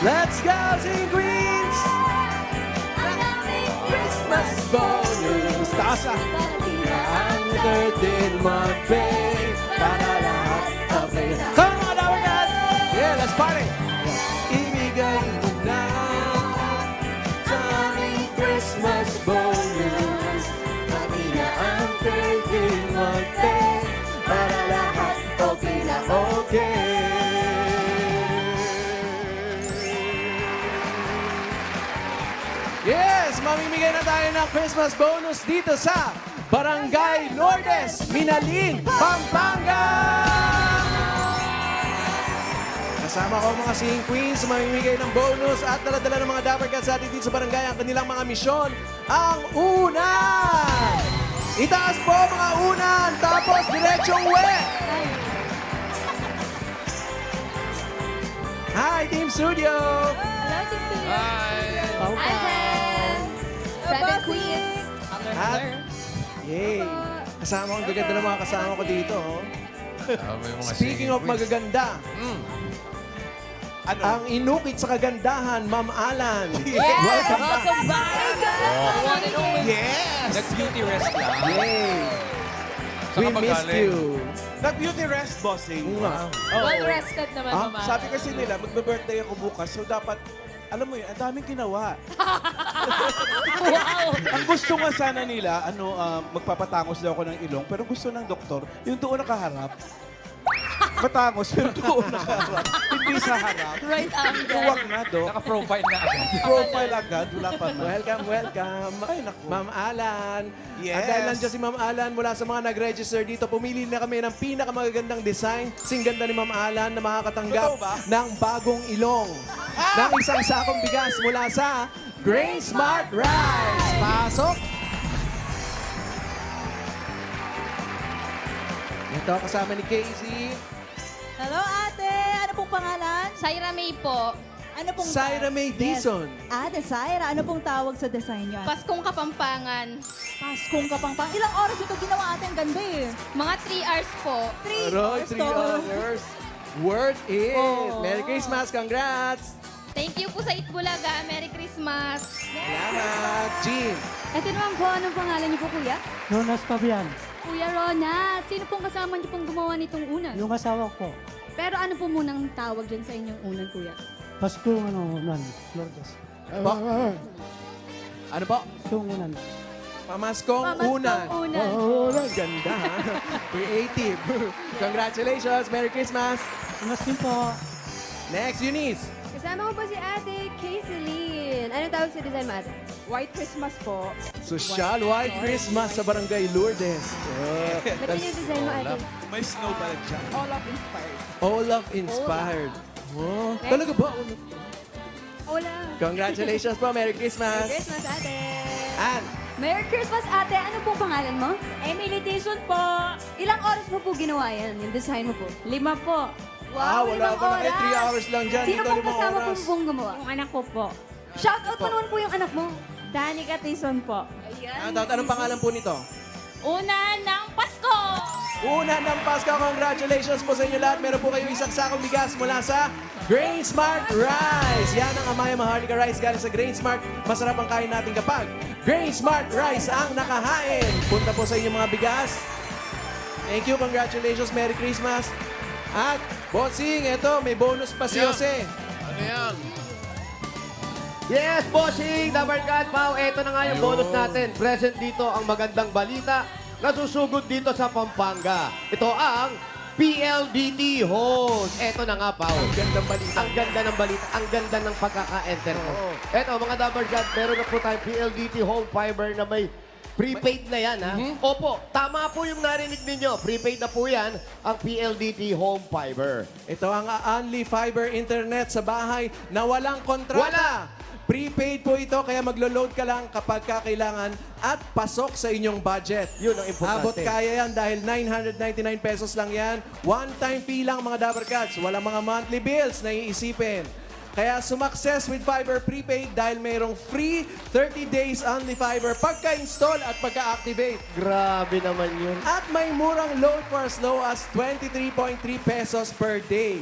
Let's go, Sing Queens! Christmas bonus! Taas ah! Ang 13 month pay para lahat. Okay. Come on, our God! Yeah, let's party! Ibigay mo na sa aming Christmas bonus. Kami na ang 13 month pay para lahat. Okay na okay. Yes, mamimigay na tayo ng Christmas bonus dito sa Barangay Lourdes, Minalin, Pampanga! Kasama ko mga Sing Queens, mamimigay ng bonus at dala-dala ng mga Dapper Cats sa atin dito sa barangay ang kanilang mga misyon. Ang unan! Itaas po mga unan, tapos diretsong wet! Hi, Team Studio! Hello, Team Studio. Hi! Hi, friends! Seven Queens. At, yay! Kasama ko, ang gaganda ng mga kasama ko dito. Oh. May mga Speaking of magaganda, ang inukit sa kagandahan, Ma'am Alan. Yes! Welcome back. Yes! Nag-beauty rest lang. Yay! Saan We ka ba missed galing? you. Nag-beauty rest, bossing. Wow. Well rested naman, Ah, Mama. Sabi kasi nila, magbe-birthday ako bukas, so dapat, alam mo yun, ang daming ginawa. Wow! Ang gusto nga sana nila, magpapatangos daw ako ng ilong, pero gusto ng doktor, yung doon nakaharap. Patangos, pero doon nakaharap. Hindi sa harap. Right angle. Huwag na, Dok. Naka-profile na agad. Profile agad, wala pa na. Welcome, welcome. Ay, naku. Ma'am Alan. Yes. At dahil nandiyan si Ma'am Alan, mula sa mga nag-register dito, pumili na kami ng pinakamagagandang design. Singganda ni Ma'am Alan na makakatanggap Totoo ba? ng bagong ilong. Ng isang sakong bigas mula sa Grain Smart Rice. Pasok! Ito kasama ni Casey. Hello, ate! Ano pong pangalan? Syra May po. Ano pong Syra May Dizon. Ate Syra, ano pong tawag sa design niyo? Paskong Kapampangan. Paskong kapangpang. Ilang oras ito ginawa ate? Ang ganda eh. Mga 3 hours po. 3 Roy, hours 3 to. hours. Worth it. Oh. Merry Christmas. Congrats. Thank you po sa Itbulaga. Merry Christmas. Salamat. Jean. Ito naman po, anong pangalan niyo po, kuya? Jonas Fabian, Kuya Rona, sino pong kasama niyo pong gumawa nitong unan? yung asawa ko, Pero ano po munang tawag dyan sa inyong unan, kuya? Pasko unan, Lourdes. Po? Ano po? Paskong unan. Pamaskong unan. unan. Oh, ganda ha. Creative. Congratulations. Merry Christmas. Mas din po, Next, Eunice. Kasama ko po si ate, Kayceline. Anong tawag sa design mo, ate? White Christmas po. Social White Christmas sa Barangay Lourdes. Oh, Ba't yun yung design mo, ate? May snow pala dyan. All of inspired. Olaf inspired. Oh, talaga ba? Hola. Congratulations po. Merry Christmas. Christmas, ate. And, Merry Christmas, ate. Ano pong pangalan mo? Emily Tison po. Ilang oras mo po ginawa yan, yung design mo po? 5 po. Wow, wala limang pa na kayo. 3 oras. hours lang dyan. Sino Dito, pong 5 kasama oras. pong gumawa? Ang anak ko po. Shoutout mo naman po yung anak mo. Danica Tison po. Anong pangalan po nito? Una ng Pasko! Una ng Pasko, congratulations po sa inyo lahat. Meron po kayo isang sakong bigas mula sa Grain Smart Rice. Yan ang Amaya Maharlika Rice galing sa Grain Smart. Masarap ang kain natin kapag Grain Smart Rice ang nakahain. Punta po sa inyong mga bigas. Thank you, congratulations, Merry Christmas. At, bossing, eto, may bonus pa si Yeah. Jose. Ano yan? Yes, bossing! Dabar Cat, Pao, eto na nga yung bonus natin. Present dito ang magandang balita na susugod dito sa Pampanga. Ito ang PLDT host. Eto na nga, Pao. Ang gandang balita. Ang ganda ng balita, ang ganda ng pagkaka-enter ko. Oo. Eto, mga Dabar Cat, meron na po tayong PLDT home fiber na may prepaid na yan, ha? Opo, tama po yung narinig ninyo. Prepaid na po yan, ang PLDT home fiber. Ito ang Only Fiber Internet sa bahay na walang kontrata. Wala! Prepaid po ito, kaya maglo-load ka lang kapag kakailangan at pasok sa inyong budget. Yun ang importante. Abot kaya yan dahil 999 pesos lang yan. One-time fee lang mga Dabber Cats. Walang mga monthly bills na iisipin. Kaya sumakses with Fiber Prepaid dahil mayroong free 30 days only Fiber pagka-install at pagka-activate. Grabe naman yun. At may murang load for as low as 23.3 pesos per day.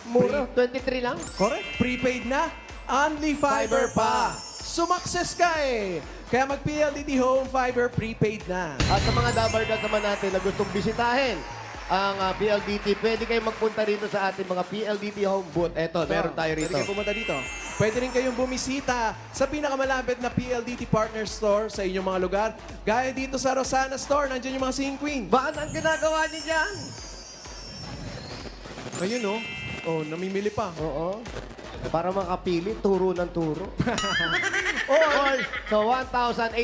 Mura, 23 lang. Correct. Prepaid na. Only fiber pa. Sumakses ka eh. Kaya mag-PLDT Home Fiber Prepaid na. At sa mga dabargas naman natin na gustong bisitahin ang PLDT, pwede kayong magpunta rito sa ating mga PLDT home booth. Eto, meron tayo rito. Pwede kayong pumunta dito. Pwede rin kayong bumisita sa pinakamalapit na PLDT Partner Store sa inyong mga lugar. Gaya dito sa Rosana Store, nandiyan yung mga Sing Queen. Bakit ang ginagawa niyo dyan? Ayun oh. Oh, namimili pa. Oo. Para makapili, turo ng turo. Or so 1,800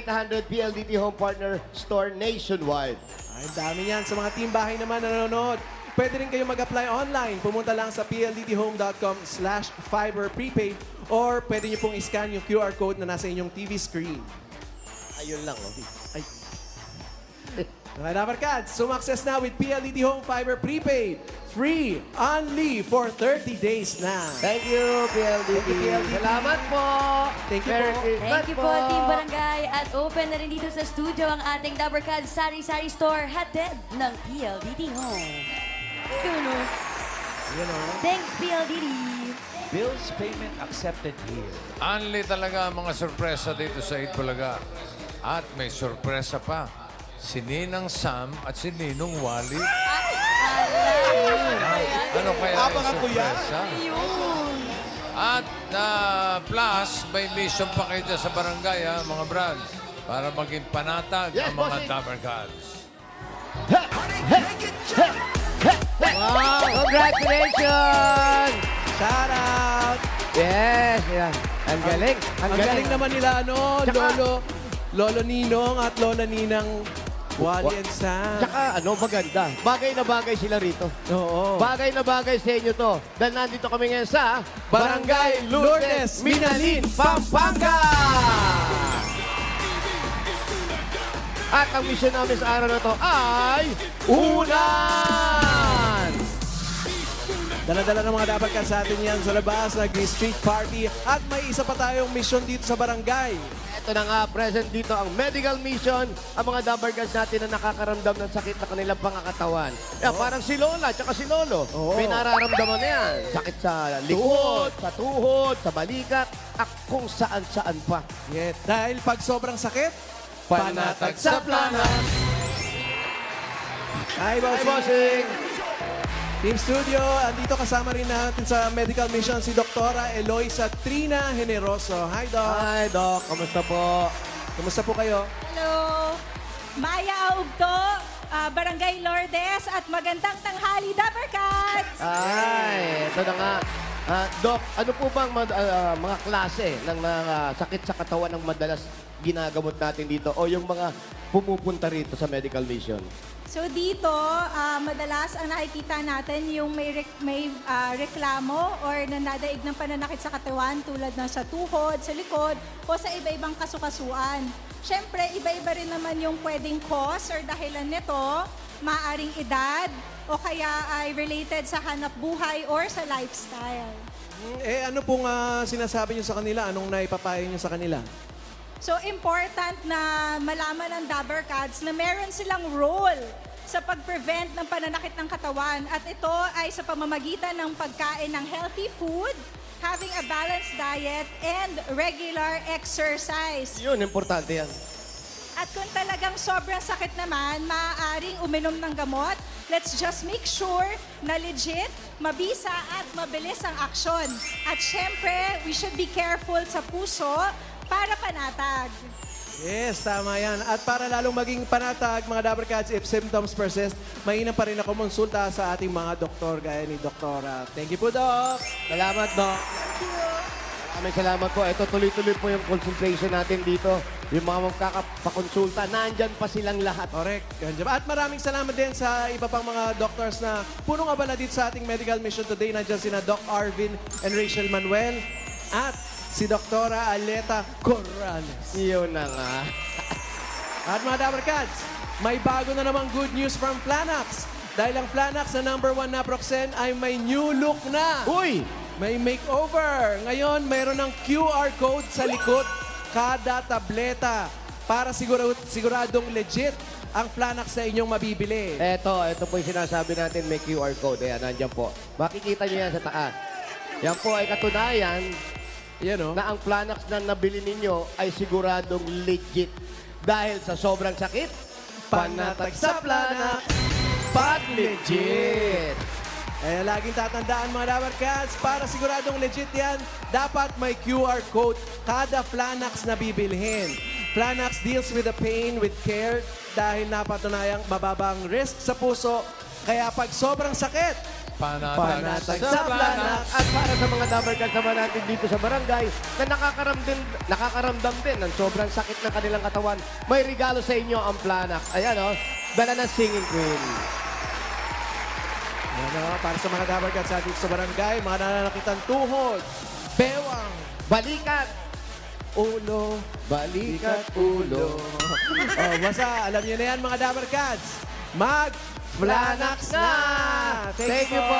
PLDT Home Partner Store nationwide. Ay, dami yan. Sa mga team bahay naman na nanonood, pwede rin kayo mag-apply online. Pumunta lang sa pldthome.com/fiberprepaid or pwede nyo pong i-scan yung QR code na nasa inyong TV screen. Ayun lang, oh. Ay. Mga Dabarkads, sumakses na with PLDT Home Fiber Prepaid. Free, only for 30 days na. Thank you, PLDT. Thank you, PLDT. Salamat po. Thank you Merry po. Christmas Thank you po, Team Barangay. At open na rin dito sa studio ang ating Dabarkad Sari Sari Store, hatid ng PLDT Home. Yun o. Thanks, PLDT. Bills payment accepted here. Only talaga ang mga sorpresa dito sa Itbulaga. At may sorpresa pa. Si Ninang Sam at si Ninong Wally. Ano kaya yung Abangan ko yan. sorpresa? At plus, may mission pa kayo dyan sa barangay, ha, mga brad. Para maging panatag Yes, ang mga bossing. Dabarkads. Wow, congratulations! Shout out! Yes, yeah. Ang galing. Ang galing naman nila, ano, Tsaka- Lolo Ninong at Lola Ninang Wally and Sam. Tsaka ano, maganda. Bagay na bagay sila rito. Oo. Bagay na bagay sa inyo to. Dahil nandito kami ngayon sa Barangay Lourdes, Minalin, Pampanga! At ang mission namin sa araw na to ay Unan! Dala-dala ng mga dapat sa atin yan sa labas, nag-street party, at may isa pa tayong mission dito sa barangay. Ito na nga, present dito ang medical mission, ang mga dabargas natin na nakakaramdam ng sakit na kanilang pangakatawan. Yeah, parang si Lola, tsaka si Lolo. Oo. May nararamdaman na yan. Sakit sa likod, sa tuhod, sa balikat, at kung saan-saan pa. Yes. Dahil pag sobrang sakit, Panatag sa planas. Hi, Hi, bossing! bossing! Team Studio, andito kasama rin natin sa medical mission si Doktora Eloisa Trina Generoso. Hi, Doc! Hi, Doc. Kamusta po? Kumusta po kayo? Hello. Maya Augto, Barangay Lourdes at magandang tanghali, Dabarkads! Ay, ito na nga. Doc, ano po bang mga klase ng mga sakit sa katawan ng madalas ginagamot natin dito o yung mga pumupunta rito sa medical mission? So dito, madalas ang nakikita natin yung may reklamo or nanadaig ng pananakit sa katawan tulad ng sa tuhod, sa likod, o sa iba-ibang kasukasuan. Siyempre, iba-iba rin naman yung pwedeng cause or dahilan nito, maaring edad, o kaya ay related sa hanap buhay or sa lifestyle. Ano pong sinasabi niyo sa kanila? Anong naipapayo niyo sa kanila? So, important na malaman ng Dabarkads na meron silang role sa pag-prevent ng pananakit ng katawan. At ito ay sa pamamagitan ng pagkain ng healthy food, having a balanced diet, and regular exercise. Yun, importante yan. At kung talagang sobrang sakit naman, maaaring uminom ng gamot. Let's just make sure na legit, mabisa at mabilis ang aksyon. At syempre, we should be careful sa puso para panatag. Yes, tama yan. At para lalong maging panatag, mga Dabarkads, if symptoms persist, mainam pa rin na kumonsulta sa ating mga doktor, gaya ni Doktora. Thank you po, Doc! Salamat, Doc. Maraming salamat po. Ito, tuloy-tuloy po yung consultation natin dito. Yung mga magkakapakonsulta, nandyan pa silang lahat. Correct. At maraming salamat din sa iba pang mga doctors na punong abala dito sa ating medical mission today. Nandiyan sina Doc Arvin and Rachel Manuel at si Doktora Aleta Corrales. Yun na nga. At mga Dabarkads, may bago na namang good news from Flanax. Dahil ang Flanax na #1 na Proxen ay may new look na. Uy! May makeover. Ngayon, mayroon ng QR code sa likod kada tableta para siguradong legit ang Planax na inyong mabibili. Ito po yung sinasabi natin, may QR code. Ayan, nandiyan po. Makikita niyo yan sa taas. Yan po ay katunayan Yan o. na ang Planax na nabili ninyo ay siguradong legit. Dahil sa sobrang sakit, panatag sa Planax, pag legit. Eh, laging tatandaan mga Dabar Cats, para siguradong legit yan, dapat may QR code kada Planax na bibilhin. Planax deals with the pain with care dahil napatunayang mababang risk sa puso. Kaya pag sobrang sakit, Panatag sa Planax. At para sa mga Dabar Cats naman natin dito sa barangay na nakakaramdam din ng sobrang sakit ng kanilang katawan, may regalo sa inyo ang Planax. Ayan o, dala ng Singing Queen. Yan o, para sa mga Dabar Cats sa dito sa barangay, mga nananakitang tuhod, bewang, Balikat, ulo, balikat, ulo. Oh, basta, alam niyo na yan mga Dabar Cats. Mag-Planax na! Thank you po.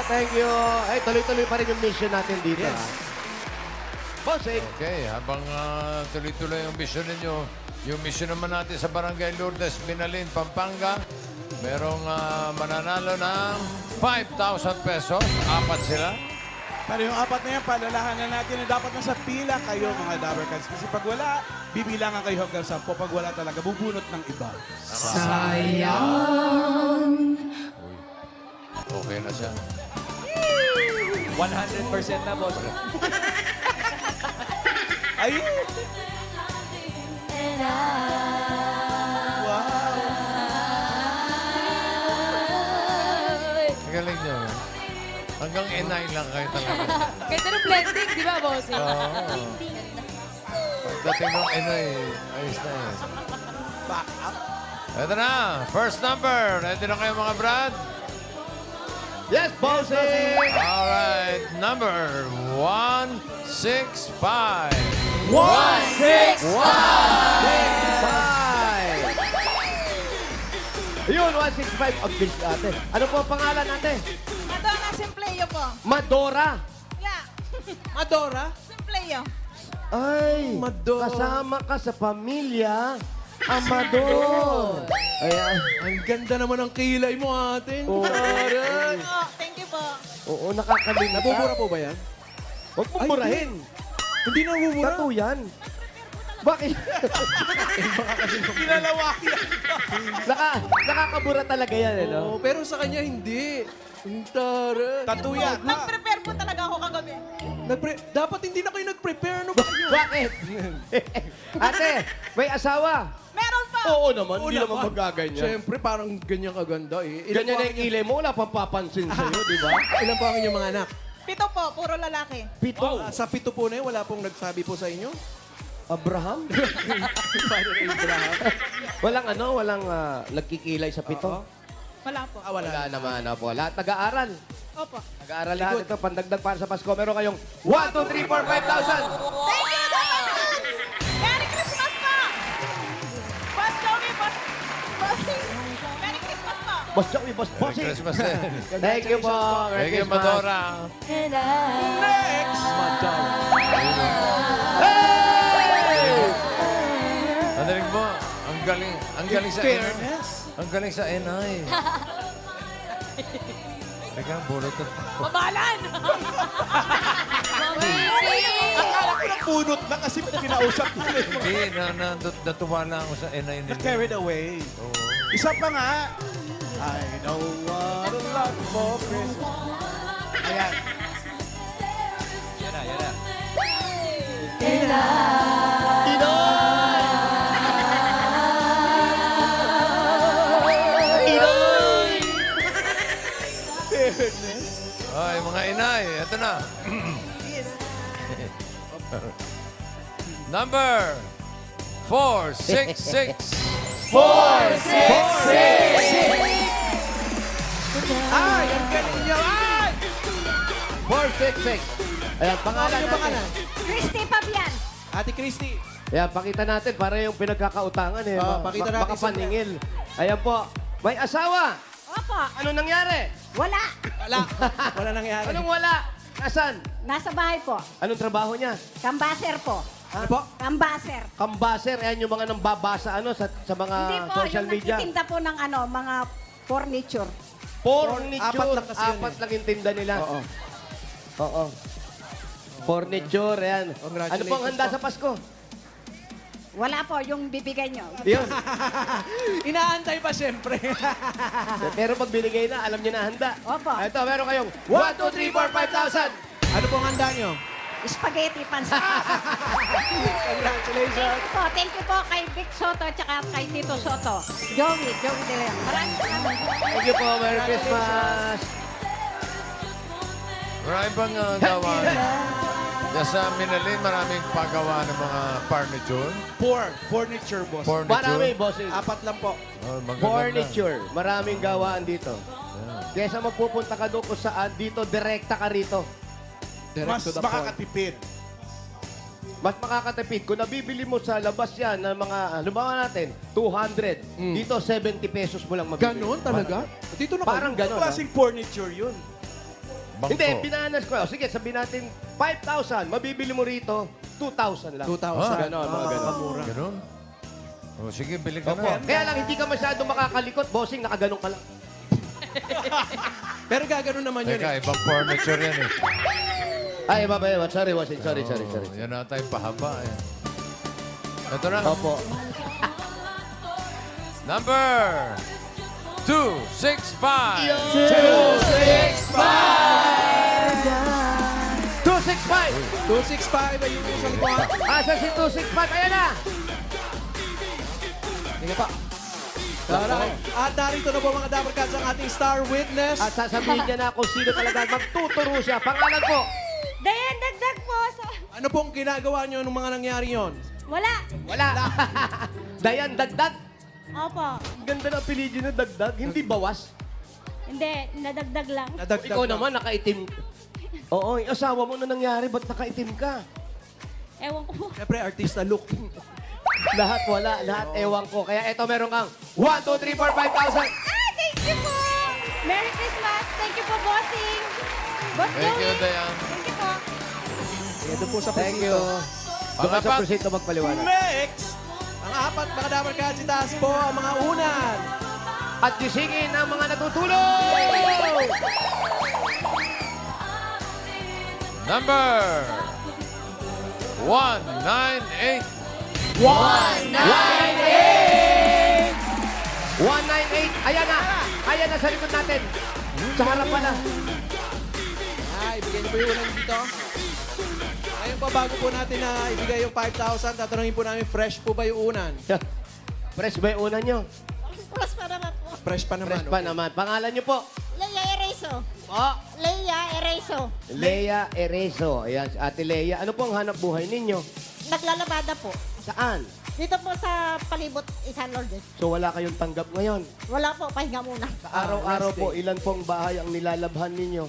Thank you. Ay, tuloy-tuloy pa rin yung mission natin dito. Yes. ha? Bossing. Okay, habang tuloy-tuloy ang mission ninyo, yung mission naman natin sa Barangay Lourdes, Binalin, Pampanga, merong mananalo ng 5,000 pesos. 4 sila. Pero yung apat na yan, palalahanan natin na dapat nasa pila kayo mga Dabber Cats. Kasi pag wala, bibilangan kayo hanggang 10. Pag wala talaga, bubunot ng iba. Okay na siya. 100% na, boss. Ay! Ang galing nyo. Hanggang N9 lang kayo talaga. Ganda ng blending, di ba, boss? Oo. Pagdating ng N9, ayos na yun. Ito na, first number. Ready na kayo mga Brad? Yes, bossing. Alright, number 165. 165. Yun, 165. Ang bilis ate. Ano po ang pangalan ate? Madonna Simpleo po. Madora. Yeah, Madora? Simpleo. Ay, Madora. kasama ka sa pamilya Amador. Ayan. Ang ganda naman ng kilay mo, ate. Oo. Taray. Oh, thank you po. Oo, nakakalimita. Nabubura po ba yan? Huwag mong burahin. Hindi na nabubura. Tattoo yan. Bakit? Pinalawaki yan. Nakakabura talaga yan, eh, no? Oo, pero sa kanya hindi. Ang taray. Tattoo yan. Nag-prepare po talaga ako kagabi. Dapat hindi na kayo nag-prepare. Ano ba yun? Bakit? Ate, may asawa? Meron pa. Oo naman, hindi Oo naman naman. magaganyan. Siyempre, parang ganyan kaganda eh. Ganyan na yung kilay mo, wala pang papansin sa'yo, di ba? Ilan po ang inyong mga anak? 7 po, puro lalaki. Pito. Sa 7 po na yun, wala pong nagsabi po sa inyo? Abraham? Paano na Abraham? walang nagkikilay sa pito? Wala po. Ah, wala. Wala naman, po. Lahat nag-aaral. Opo. Nag-aaral lahat ito, pandagdag para sa Pasko. Meron kayong 1, 2, 3, 4, 5,000. Thank you, Dapat! Merry Christmas po! Boss Joey, Boss... Bossing! Merry Christmas po! Boss Joey, Boss Merry Bossing. Christmas din. Thank you po. Merry Thank you, Christmas. Madora. Next! Madonna. Nadaling mo, ang galing sa Fairness. Ang galing sa NI. Teka, bulot na. Mabalan! Akala ko napunot na kasi kinausap nila. Hindi, natuwa lang ako sa NI nila. Carried away. Isa pa nga. I don't want a lot for Christmas. Ayan. Ay, mga inay, ito na. Number 466. Ay, ang galing niyo! Ay! 466. Ayan, pangalan Ano yung natin. pangalan? Christy Fabian. Ate Christy. Ayan, pakita natin para yung pinagkakautangan eh. Pakita natin Makapaningil. Ayan po, may asawa. Opo. Ano nangyari? Wala. Wala. Wala nangyari. Anong wala? Nasaan? Nasa bahay po. Anong trabaho niya? Kambaser po. Ano po? Ambassador. Kambaser, ayan yung mga nambabasa sa mga Hindi po, social yung media. nagtitinda po ng mga furniture. Furniture. Apat lang kasi yun Apat eh. lang yung tinda nila. Oo. Oo. Furniture, ayan. Congratulations Ano pong handa po. sa Pasko? Wala po, yung bibigay nyo. Yun. Inaantay pa siyempre. Pero pag binigay na, alam niyo na handa. Opo. Ito, meron kayong 1, 2, 3, 4, 5,000. Ano pong handa nyo? Spaghetti pansa. Congratulations. Thank you po kay Vic Soto at saka kay Tito Soto. Joey De Leon. Maraming salamat. Thank you po. Merry Christmas. Marami bang gawa? Diyan sa Minalin, maraming paggawa ng mga furniture. Furniture, boss. Marami, bossing. Apat lang po. Oh, magaganda. Furniture. Maraming gawaan dito. Kesa magpupunta ka doon kung saan, dito, direkta ka rito. Direct Mas to the point. makakatipid. Mas makakatipid. Kung nabibili mo sa labas yan ng mga, halimbawa natin, 200. Dito, 70 pesos mo lang mabibili. Ganon talaga? Dito na Parang Anong ganon. ah. klaseng furniture yun? Bangko. Hindi, binanas ko. Sige, sabihin natin 5,000. Mabibili mo rito, 2,000 lang. 2,000. Ganon, mga ganon. Makakamura. Ganun? O sige, bili ka Opo. na. Kaya lang, hindi ka masyado makakalikot. Bossing, nakaganon ka lang. Pero gaganon naman yun Teka, eh. ibang furniture yan eh. Ay, babay. Sorry, bossing. Sorry. Oh, yan ata yung pahaba eh. Ito na. Opo. Number 265. 265! 265 ay yung isang buwan. Asa si 265? Ayan na! Hindi pa. Alright. At narito na po mga Dapper Cats ang ating star witness. At sasabihin niya na kung sino talaga magtuturo siya. Pangalan po. Dayan, dagdag po. Ano pong ginagawa nyo nung mga nangyari yon? Wala. Wala. Dayan, dagdag. Opo. Ang ganda ng apelyido na dagdag. Hindi bawas. Hindi, nadagdag lang. Nadagdag Ikaw na. naman, nakaitim. Oo, yung asawa mo na nangyari. Ba't nakaitim ka? Ewan ko. Siyempre, artista look. Lahat wala. Lahat ewan ko. Kaya eto meron kang 1, 2, 3, 4, 5,000. Thank you po. Merry Christmas. Thank you po, bossing. Boss Thank you, Joey. Dayan. Thank you po. Ito po sa Thank presito. you. Doon ka sa Pangapat. prosito magpaliwanag. Next! Ang apat mga Dapper Cats, itaas po ang mga unan. At gisingin ang mga natutulog! Number 198. 198! Ayan na! Ayan na sa likod natin! Sa harap pala. Ay, ibigay niyo po yung unan dito. Ngayon po, bago po natin na ibigay yung 5,000, tatanungin po namin, fresh po ba yung unan? Fresh ba yung una nyo? Plus pa naman po. Fresh pa naman. Fresh pa naman. Pangalan nyo po? Leia Ereso. Po? Leia Ereso. Lea Ereso. Ayan, Ate Lea. Ano po ang hanap buhay ninyo? Naglalabada po. Saan? Dito po sa palibot San Lourdes. So wala kayong tanggap ngayon. Wala po, pahinga muna. Araw-araw rest po, day. ilan pong bahay ang nilalabhan ninyo?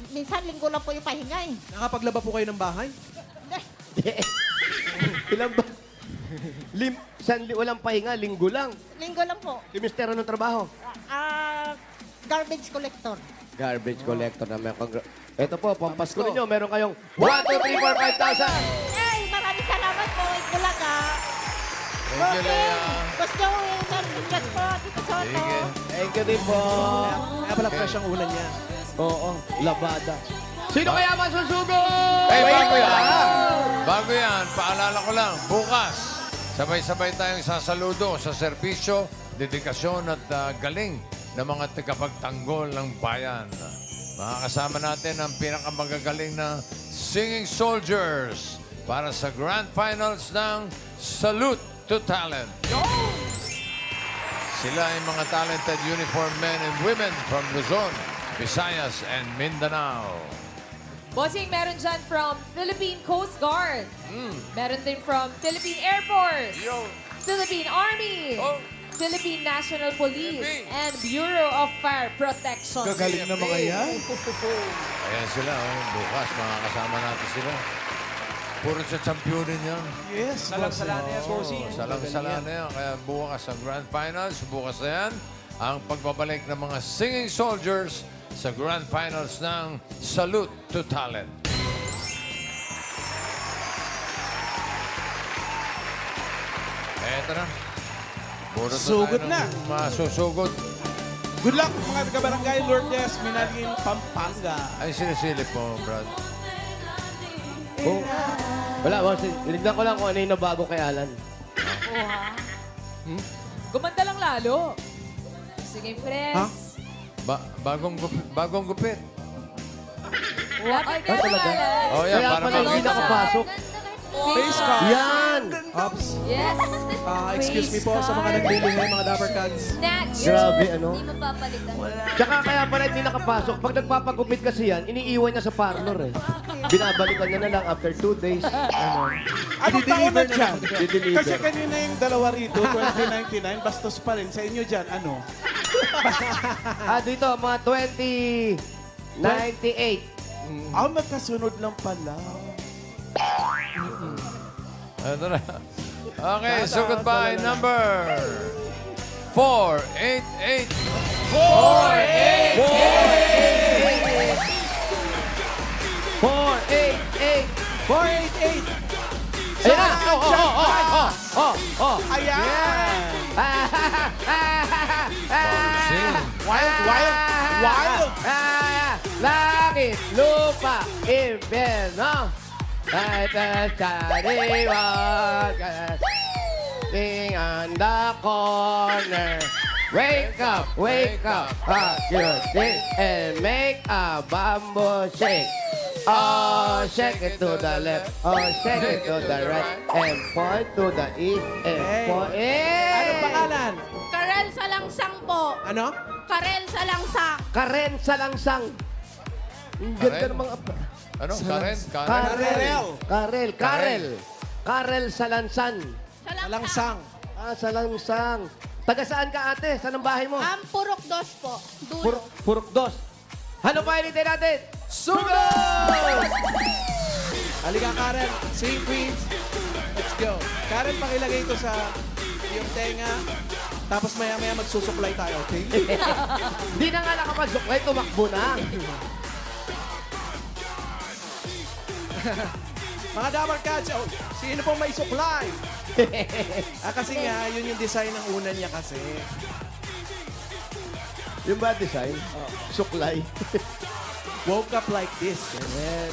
Minsan linggo lang po yung pahinga eh. Nakapaglaba po kayo ng bahay? Ilan ba? Walang pahinga, linggo lang. Linggo lang po. Si Mr. anong trabaho? Garbage collector. Garbage collector naman. Ito po, pampasko ninyo. Meron kayong 1, 2, 3, 4, 5,000. Ay, maraming salamat po. Itbulaga. Thank you, Lea. Boss Joey, Merry Christmas po. Tito Soto. Sige. Thank you din po. Kaya pala fresh ang unan niya. Oo, labada. Sino kaya masusugo? Hey, bago yan, paalala ko lang, bukas, sabay-sabay tayong sasaludo sa serbisyo, dedikasyon at galing ng mga tagapagtanggol ng bayan. Makakasama natin ang pinakamagagaling na singing soldiers para sa Grand Finals ng Salute to Talent. Sila ay mga talented uniformed men and women from Luzon, Visayas, and Mindanao. Bossing, meron dyan from Philippine Coast Guard. Meron din from Philippine Air Force. Yo. Philippine Army. Oh. Philippine National Police. Philippines. And Bureau of Fire Protection. Gagaling na mga yan. Ayan sila, bukas makakasama natin sila. Puro sa championin yan. Yes. Salang-salan yan, bossing. Salang-sala na yan. Kaya bukas ang Grand Finals, bukas na yan, ang pagbabalik ng mga singing soldiers sa Grand Finals ng Salute to Talent. Eto na. Puro Sugod na. Masusugod. Good luck mga taga-barangay Lourdes, Minaling, Pampanga. Ay, sinisilip mo, Brad. Oh. Wala, bossing. Tinignan ko lang kung ano yung nabago kay Alan. Gumanda lang lalo. Sige, Pres. Bagong gupit. Lapit ka talaga? naman. Oh, yeah, Kaya para pala hindi mag- nakapasok. Face card. Yan! Ops. Yes. Excuse me po sa mga naglilihay, mga Dapper Cats. Snatch. Grabe, ano? Hindi mapapalitan. Tsaka kaya pala hindi nakapasok. Pag nagpapagupit kasi yan, iniiwan niya sa parlor eh. Binabalikan niya na lang after 2 days. Anong taon na dyan? Dideliver. Kasi kanina yung dalawa rito, 2099, bastos pa rin. Sa inyo dyan, ano? Dito, mga 2098. Magkasunod lang pala. Ito na. Okay, so goodbye. Number 488. 488. 488! Ayan na! Ayan! Wild, wild! Langit, lupa, impyerno. At sariwag. Sing on the corner. Wake up, your dick and make a bamboo shake. Oh, shake it to the left, oh, shake it to the right, and point to the east, and point. Ano pangalan? Karel Salangsang po. Ano? Karel Salangsang. Karen Salangsang. Ang ganda Karen? ng mga... Ano? Karen? Karen? Karel Salansan. Alangsang. Salangsang. Taga saan ka, ate? Saan ang bahay mo? Purok Dos po. Dulo. Purok dos. Ano pa initin natin? Sugod! Halika, Karen. Sing Queens. Let's go. Karen, pakilagay ito sa iyong tenga. Tapos maya-maya magsusuklay tayo, okay? Di na nga nakapagsuklay, tumakbo na. Mga Dapper Cats, sino pong may suklay? Kasi nga, yun yung design ng una niya kasi. Yung bad design? Suklay. Woke up like this. Ganyan.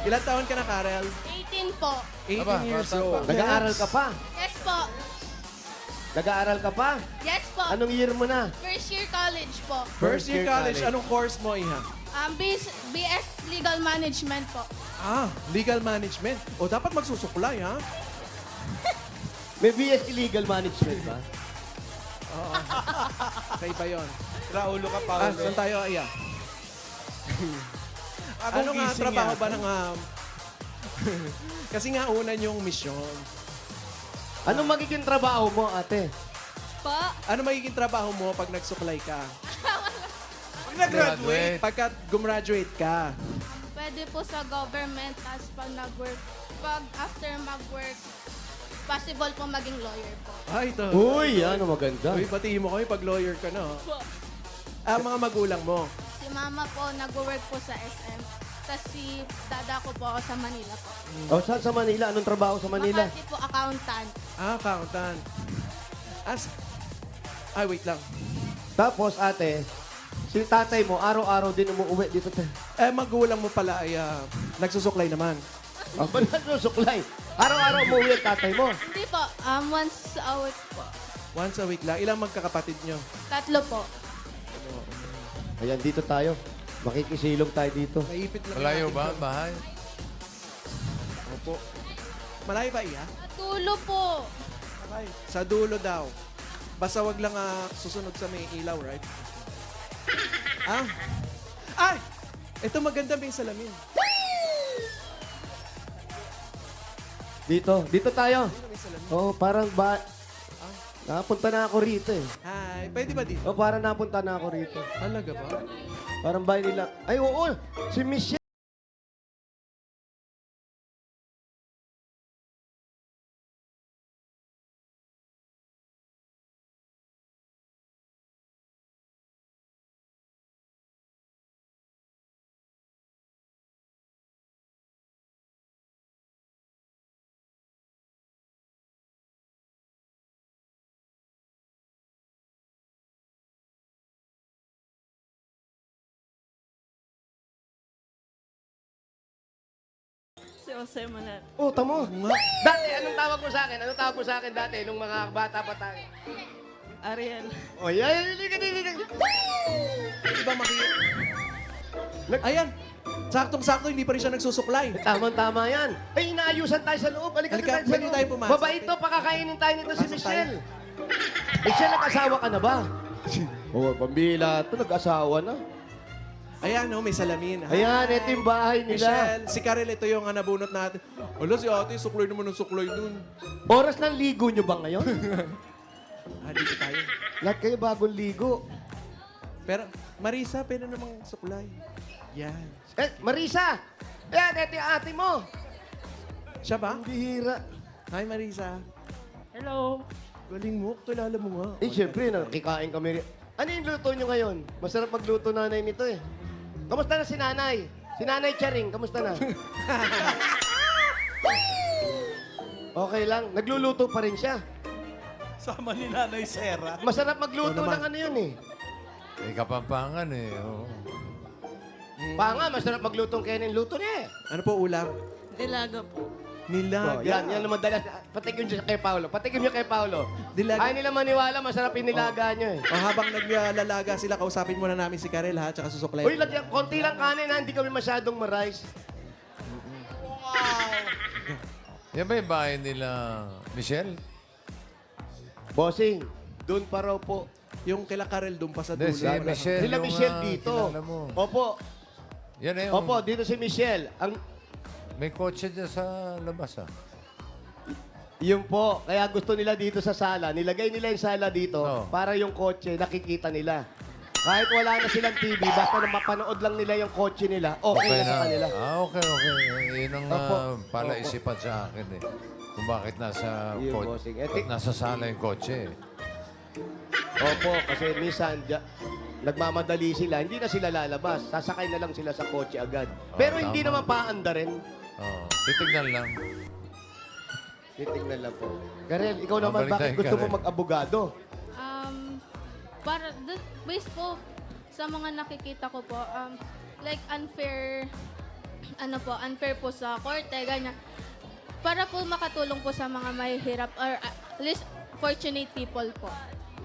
Ilan taon ka na, Karel? 18 po. 18 Aba, years bata pa. old. Nag-aaral ka pa? Yes po. Nag-aaral ka pa? Yes po. Anong year mo na? First year college po. First year college. Anong course mo, Iha? BS Legal Management po. Legal management. O, dapat magsusuklay, ha? May BS Illegal Management ba? Okay ba yun? Raulo ka pa. Saan tayo, Iya? Ano nga gising trabaho yan. ba ng... Kasi nga una yung misyon. Anong magiging trabaho mo, ate? Po. Ano magiging trabaho mo pag nagsuklay ka? Pag nag-graduate, Pagka gumraduate ka. Pwede po sa government, tapos pag after mag-work, possible po maging lawyer po. Ay, ito. Uy, ano maganda. Uy, batiin mo kami pag lawyer ka na. Mga magulang mo. Si mama po, nag-work po sa SM. Tapos si dada ko po ako sa Manila po. O, saan sa Manila? Anong trabaho sa Manila? Makati po, accountant. Accountant. Ay, wait lang. Tapos, ate, si tatay mo, araw-araw din umuwi dito. Magulang mo pala ay nagsusuklay naman. Ba't nagsusuklay? Araw-araw umuwi ang tatay mo. Hindi po, once a week po. Once a week lang. Ilang magkakapatid nyo? 3 po. Ayan, dito tayo. Makikisilong tayo dito. Naipit lang. Malayo natin ba to. ang bahay? Opo. Malayo ba, Iya? Tulo po. Sa dulo daw. Basta wag lang susunod sa may ilaw, right? Ay! Ito maganda may salamin. Dito tayo. May salamin. Oo, parang ba... Napunta na ako rito eh. Hi, pwede ba dito? O, parang napunta na ako rito. Talaga ba? Parang bahay nila. Ay, oo. Si Michelle. Jose Manuel. Oh, tamo. Dati, anong tawag mo sa akin? Anong tawag mo sa akin dati nung mga bata pa tayo? Ariel. Oh, yan. Di ba Ayan. Saktong-sakto, hindi pa rin siya nagsusuklay. Tama-tama yan. Ay, inaayusan tayo sa loob. Halika Halika, tayo sa pwede loob. tayo pumasok. Mabait to, pakakainin tayo nito si Pasok Michelle. Michelle, nag-asawa ka na ba? Oo, pambila. Ito, nag-asawa na. Ayan, may salamin. Ayan, ito yung bahay nila. Michelle, si Karel, ito yung nabunot natin. Wala, si ate, suklay naman ng suklay nun. Oras ng ligo nyo ba ngayon? Dito tayo. Lahat kayo bagong ligo. Pero, Marisa, pwede namang suklay. Yan. Marisa! Ayan, ito yung ate mo. Siya ba? Ang bihira. Hi, Marisa. Hello. Galing mo, kilala mo nga. Eh, syempre, nakikain kami rin. Ano yung luto nyo ngayon? Masarap magluto nanay nito eh. Kamusta na si nanay? Si nanay Charing, kamusta na? Okay lang. Nagluluto pa rin siya. Sama ni Nanay Sera. Masarap magluto Oo naman. ng ano yun eh. May kapampangan eh. Oo. Pa nga, masarap maglutong Kenin. Luto niya eh. Ano po ulam? Dilaga po. Nilaga. Oh, yan naman dalas. Patikim niyo kay Paolo. Patikim niyo kay Paolo. Dilaga. Ay nila maniwala, masarap yung nilaga niyo eh. Habang naglalaga sila, kausapin muna namin si Karel ha, tsaka susuklay. Uy, lagyan, konti lang kanin ha, hindi kami masyadong ma-rice. Yan ba yung bahay nila, Michelle? Bossing, doon pa raw po. Yung kila Karel doon pa sa Hindi, dulo. si Michelle. Sila yung, Michelle dito. kilala mo. Opo, Yan na yung... opo, dito si Michelle. May kotse dyan sa labas ah. Yun po, kaya gusto nila dito sa sala. Nilagay nila yung sala dito Oh. para yung kotse nakikita nila. Kahit wala na silang TV, basta na mapanood lang nila yung kotse nila, okay na sa kanila. Okay. Yun ang Opo. palaisipan sa akin eh. Kung bakit nasa, Yun, bossing. nasa sala yung kotse eh. Opo, kasi minsan nagmamadali sila, hindi na sila lalabas. Sasakay na lang sila sa kotse agad. Pero hindi tama. naman paanda rin. Titignan lang. Titignan lang po. Karel, ikaw naman, Babalik bakit tayo, gusto mo Karel. mag-abogado? Para, based po sa mga nakikita ko po, like unfair, unfair po sa korte, ganyan. Para po makatulong po sa mga mahihirap or at least fortunate people po.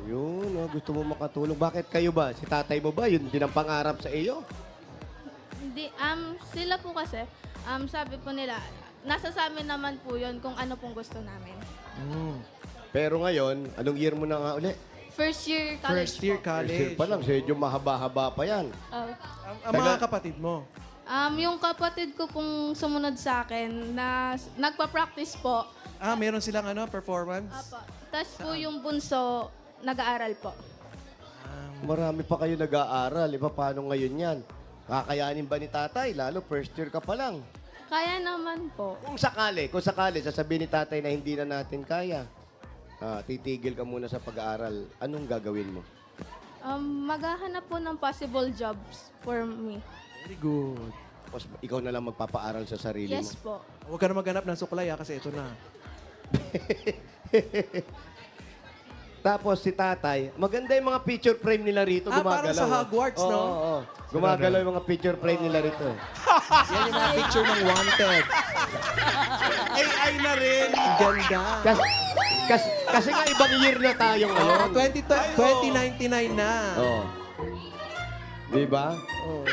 Yun, gusto mo makatulong. Bakit kayo ba? Si tatay mo ba? Yun din ang pangarap sa iyo? Hindi, sila po kasi, sabi po nila, nasa sa amin naman po yun kung ano pong gusto namin. Pero ngayon, anong year mo na nga uli? First year college First year po. college. Pa lang, medyo mahaba-haba pa yan. Ang mga kapatid mo. Yung kapatid ko pong sumunod sa akin na nagpa-practice po. Meron silang performance? Apo. Tapos po yung bunso, nag-aaral po. Marami pa kayo nag-aaral. Paano ngayon yan? Kakayanin ba ni tatay? Lalo, first year ka pa lang. Kaya naman po. Kung sakali, sasabihin ni tatay na hindi na natin kaya, titigil ka muna sa pag-aaral, anong gagawin mo? Maghahanap po ng possible jobs for me. Very good. Tapos ikaw na lang magpapaaral sa sarili Yes mo. po. Huwag ka na maghanap ng suklay kasi ito na. Tapos si tatay, maganda yung mga picture frame nila rito. Parang Gumagalaw. sa Hogwarts, Oo, no? oo. Gumagalaw yung mga picture frame nila rito. Yan yung mga picture ng wanted. AI na rin. Ang ganda. Kasi nga ibang year na tayo ngayon. 2099 na. Oo. Di ba? Oh.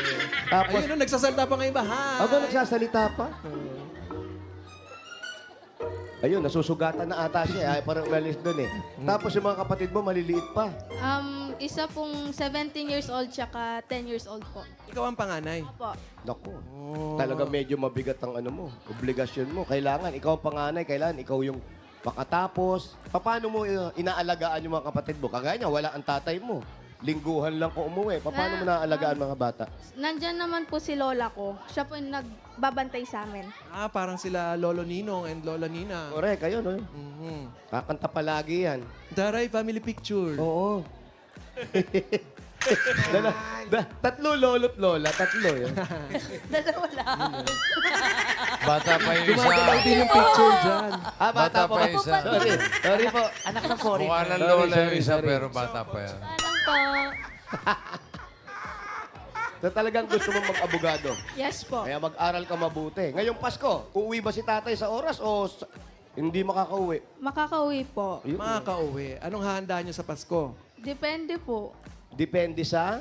Tapos, Ayun, nagsasalta pa ngayon ba? Hi! aba nagsasalita pa? Ayun, nasusugatan na ata siya. Ay, parang umalis doon eh. Tapos yung mga kapatid mo, maliliit pa. Isa pong 17 years old tsaka 10 years old po. Ikaw ang panganay. Opo. Naku, talaga medyo mabigat ang obligasyon mo. Kailangan, ikaw ang panganay, kailangan ikaw yung makatapos. Paano mo inaalagaan yung mga kapatid mo? Kagaya niya, wala ang tatay mo. Lingguhan lang ko umuwi. Paano mo naalagaan mga bata? Nandyan naman po si lola ko. Siya po yung nagbabantay sa amin. Parang sila Lolo Ninong and Lola Nina. Correct, kayo, no? Kakanta palagi yan. Daray, family picture. Oo. Tatlo lolo't lola, tatlo yun. Dalawa lang. Bata pa yung isa. Gumagalaw din yung picture dyan. Bata pa yung isa. Sorry po. Anak ng foreign. Mukha ng Sorry, lola yung sorry, isa sorry. pero bata pa yan. Alam po. So talagang gusto mo mag-abogado. Yes po. Kaya mag-aral ka mabuti. Ngayong Pasko, uuwi ba si tatay sa oras o hindi makakauwi? Makakauwi po. Makaka-uwi. Anong hahanda nyo sa Pasko? Depende po. Depende sa...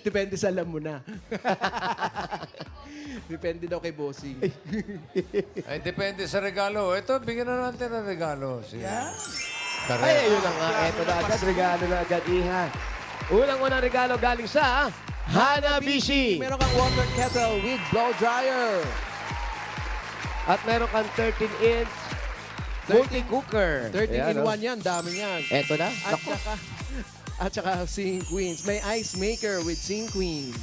Depende sa alam mo na. Depende daw kay bossing. Ay, depende sa regalo. Ito, bigyan na natin ng regalo. Sige. Karel. Ay, ayun na nga. Eto na agad. Regalo na agad, Iha. Unang-unang regalo galing sa Hanabishi. Meron kang water kettle with blow dryer. At meron kang 13-inch multi-cooker. 13 Ayan, in oh. 1 yan. Dami yan. Eto na. At saka Sing Queens. May ice maker with Sing Queens.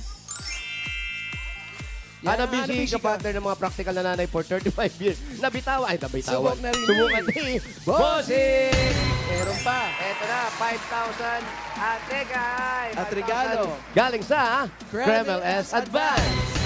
Yan, Hanabishi, Hanabishi ka. kapartner ng mga practical na nanay for 35 years. Nabitawan. Ay, nabitawan. Subok na rin. Subukan ni Bossing! Meron pa. Eto na, 5,000. Ate, guys. At regalo. Galing sa Kremel S Advance.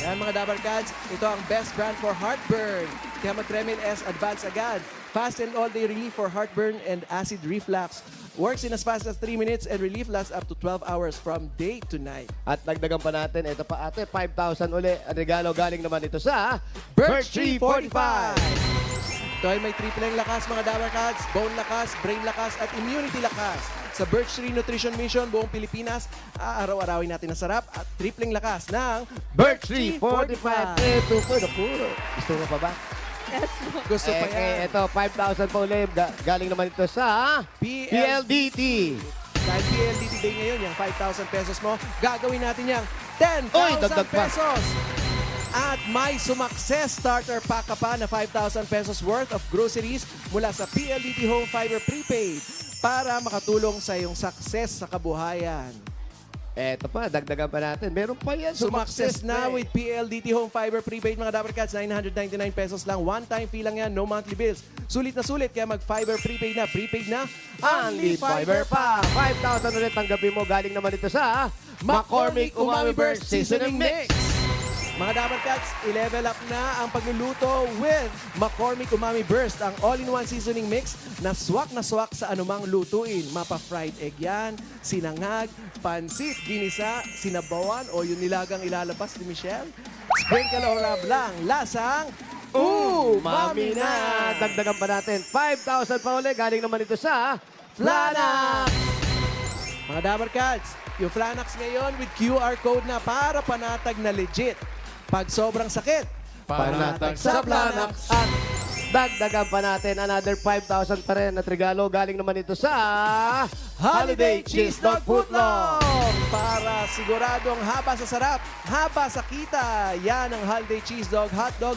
Yan mga Dabar Cats, ito ang best brand for heartburn. Kaya mag-Kremel S Advance agad. Fast and all-day relief for heartburn and acid reflux. Works in as fast as 3 minutes and relief lasts up to 12 hours from day to night. At dagdagan pa natin, ito pa ate, 5,000 uli. Ang regalo galing naman ito sa Birch Tree 45. Ito ay may tripleng lakas mga Dabar Cats, bone lakas, brain lakas, at immunity lakas. Sa Birch Tree Nutrition Mission, buong Pilipinas, araw-arawin natin ang sarap at tripleng lakas ng Birch Tree 45. Ito po, napuro. Gusto mo pa ba? Yes po. Gusto pa yan. Ito, 5,000 pa uli. Galing naman ito sa PLDT. Dahil PLDT Day ngayon, yung 5,000 pesos mo, gagawin natin yung 10,000 Oy, dagdag pa. pesos. At may sumakses starter pack ka pa na 5,000 pesos worth of groceries mula sa PLDT Home Fiber Prepaid para makatulong sa iyong success sa kabuhayan. Eto pa, dagdagan pa natin. Meron pa yan. Sumakses na eh. with PLDT Home Fiber Prepaid mga Dabar Cats. 999 pesos lang. One-time fee lang yan. No monthly bills. Sulit na sulit. Kaya mag-Fiber Prepaid na. Prepaid na. Only Fiber pa. 5,000 ulit tanggapin mo. Galing naman ito sa McCormick Umami Burst Seasoning Mix. Mga Dabar Cats, i-level up na ang pagluluto with McCormick Umami Burst, ang all-in-one seasoning mix na swak sa anumang lutuin. Mapa-fried egg yan, sinangag, pansit, ginisa, sinabawan, o yung nilagang ilalabas ni Michelle. Sprinkle o rub lang, lasang Mami na. Dagdagan pa natin. 5,000 pa uli. Galing naman ito sa Flanax! Mga Dabar Cats, yung Flanax ngayon with QR code na para panatag na legit. Pag sobrang sakit, Panatag sa sa Flanax. At dagdagan pa natin another 5,000 pa rin at regalo. Galing naman ito sa Holiday Cheese Dog Footlong! Para siguradong haba sa sarap, haba sa kita. Yan ang Holiday Cheese Dog Hotdog.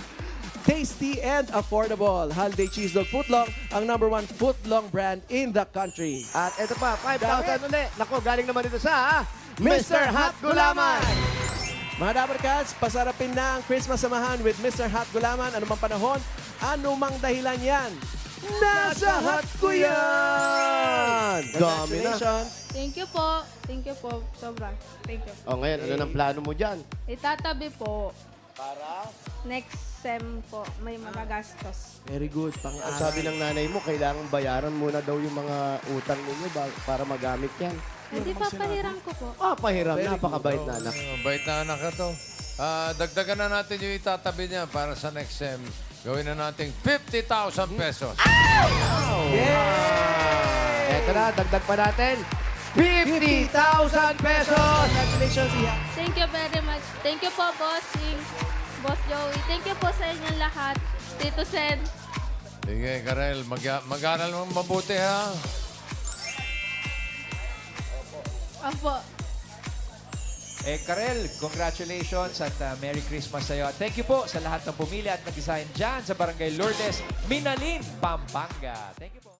Tasty and affordable. Holiday Cheese Dog Footlong, ang #1 footlong brand in the country. At ito pa, 5,000 ulit. Nako, galing naman ito sa Mr. Hot Gulaman. Mga Dabar Cats, pasarapin na ang Christmas samahan with Mr. Hot Gulaman. Anumang panahon, anumang dahilan yan. Nasa hot ko yan! Dami na. Congratulations! Thank you po. Thank you po. Sobra. Thank you. O ngayon, ano ng plano mo dyan? Itatabi po. Para? Next sem po, may magagastos. Very good. Ang Pang-aral. sabi ng nanay mo, kailangan bayaran muna daw yung mga utang ninyo para magamit yan. Hindi papahiram ko po. Pahiram. Very Napakabait Oh, na anak. Bait na anak ka to. Dagdagan na natin yung itatabi niya para sa next sem. Gawin na natin 50,000 pesos. Eto na, dagdag pa natin. 50,000 pesos! Congratulations, Iha. Thank you very much. Thank you po, Bossing. Boss Joey. Thank you po sa inyong lahat. Tito Sen. Sige, Karel, mag-aral mo mabuti ha. Opo. Karel, congratulations at Merry Christmas sa iyo. At thank you po sa lahat ng pumili at nag-design dyan sa Barangay Lourdes, Minalin, Pampanga. Thank you po.